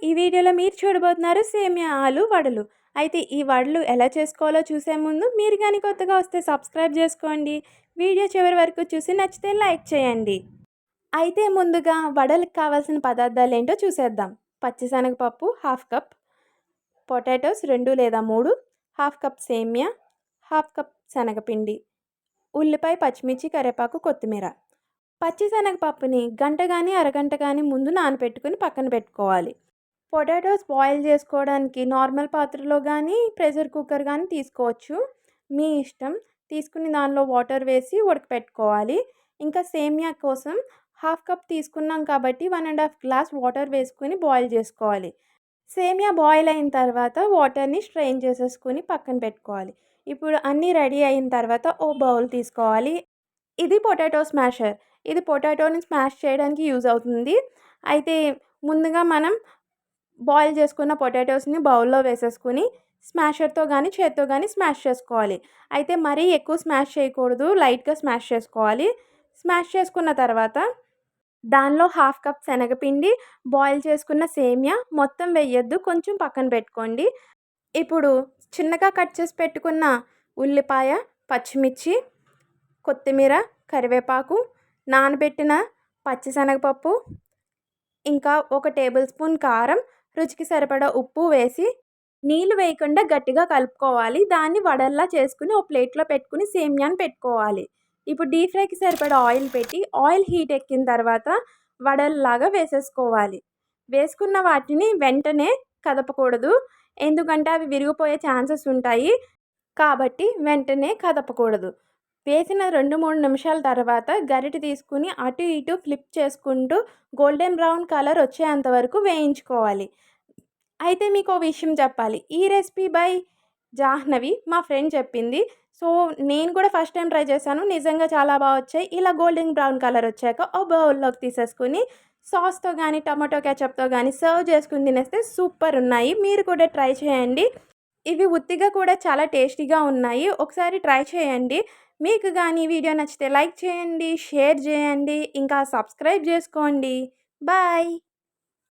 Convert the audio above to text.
ఈ వీడియోలో మీరు చూడబోతున్నారు సేమియా ఆలు వడలు. అయితే ఈ వడలు ఎలా చేసుకోవాలో చూసే ముందు మీరు గాని కొత్తగా వస్తే సబ్స్క్రైబ్ చేసుకోండి. వీడియో చివరి వరకు చూసి నచ్చితే లైక్ చేయండి. అయితే ముందుగా వడలకు కావాల్సిన పదార్థాలేంటో చూసేద్దాం. పచ్చిశనగపప్పు హాఫ్ కప్, పొటాటోస్ 2 లేదా 3, హాఫ్ కప్ సేమియా, హాఫ్ కప్ శనగపిండి, ఉల్లిపాయ, పచ్చిమిర్చి, కరివేపాకు, కొత్తిమీర. పచ్చిశనగపప్పుని గంట గానీ, అరగంట గానీ ముందు నానబెట్టుకొని పక్కన పెట్టుకోవాలి. పొటాటోస్ బాయిల్ చేసుకోవడానికి నార్మల్ పాత్రలో కానీ ప్రెషర్ కుక్కర్ కానీ తీసుకోవచ్చు, మీ ఇష్టం. తీసుకుని దానిలో వాటర్ వేసి ఉడకపెట్టుకోవాలి. ఇంకా సేమియా కోసం హాఫ్ కప్ తీసుకున్నాం కాబట్టి 1.5 గ్లాస్ వాటర్ వేసుకుని బాయిల్ చేసుకోవాలి. సేమియా బాయిల్ అయిన తర్వాత వాటర్ని స్ట్రెయిన్ చేసేసుకుని పక్కన పెట్టుకోవాలి. ఇప్పుడు అన్నీ రెడీ అయిన తర్వాత ఓ బౌల్ తీసుకోవాలి. ఇది పొటాటో స్మాషర్. ఇది పొటాటోని స్మాష్ చేయడానికి యూజ్ అవుతుంది. అయితే ముందుగా మనం బాయిల్ చేసుకున్న పొటాటోస్ని బౌల్లో వేసేసుకుని స్మాషర్తో కానీ చేత్తో కానీ స్మాష్ చేసుకోవాలి. అయితే మరీ ఎక్కువ స్మాష్ చేయకూడదు, లైట్గా స్మాష్ చేసుకోవాలి. స్మాష్ చేసుకున్న తర్వాత దానిలో హాఫ్ కప్ శనగపిండి, బాయిల్ చేసుకున్న సేమియా మొత్తం వేయొద్దు, కొంచెం పక్కన పెట్టుకోండి. ఇప్పుడు చిన్నగా కట్ చేసి పెట్టుకున్న ఉల్లిపాయ, పచ్చిమిర్చి, కొత్తిమీర, కరివేపాకు, నానబెట్టిన పచ్చిశనగపప్పు, ఇంకా 1 టేబుల్ స్పూన్ కారం, రుచికి సరిపడా ఉప్పు వేసి నీళ్లు వేయకుండా గట్టిగా కలుపుకోవాలి. దాన్ని వడల్లా చేసుకుని ఓ ప్లేట్లో పెట్టుకుని సేమియాని పెట్టుకోవాలి. ఇప్పుడు డీప్ ఫ్రైకి సరిపడా ఆయిల్ పెట్టి ఆయిల్ హీట్ ఎక్కిన తర్వాత వడల్లాగా వేసేసుకోవాలి. వేసుకున్న వాటిని వెంటనే కదపకూడదు, ఎందుకంటే అవి విరిగిపోయే ఛాన్సెస్ ఉంటాయి. కాబట్టి వెంటనే కదపకూడదు. వేసిన 2-3 నిమిషాల తర్వాత గరిటె తీసుకుని అటు ఇటు ఫ్లిప్ చేసుకుంటూ గోల్డెన్ బ్రౌన్ కలర్ వచ్చేంత వరకు వేయించుకోవాలి. అయితే మీకు ఓ విషయం చెప్పాలి. ఈ రెసిపీ బై జాహ్నవి మా ఫ్రెండ్ చెప్పింది. సో నేను కూడా ఫస్ట్ టైం ట్రై చేశాను. నిజంగా చాలా బాగా వచ్చాయి. ఇలా గోల్డెన్ బ్రౌన్ కలర్ వచ్చాక ఓ బౌల్లోకి తీసేసుకుని సాస్తో కానీ టమాటో కెచప్తో కానీ సర్వ్ చేసుకుని తినేస్తే సూపర్ ఉన్నాయి. మీరు కూడా ట్రై చేయండి. ఇవి ఉత్తిగా కూడా చాలా టేస్టీగా ఉన్నాయి. ఒకసారి ట్రై చేయండి. మీకు కానీ వీడియో నచ్చితే లైక్ చేయండి, షేర్ చేయండి, ఇంకా సబ్స్క్రైబ్ చేసుకోండి. బాయ్.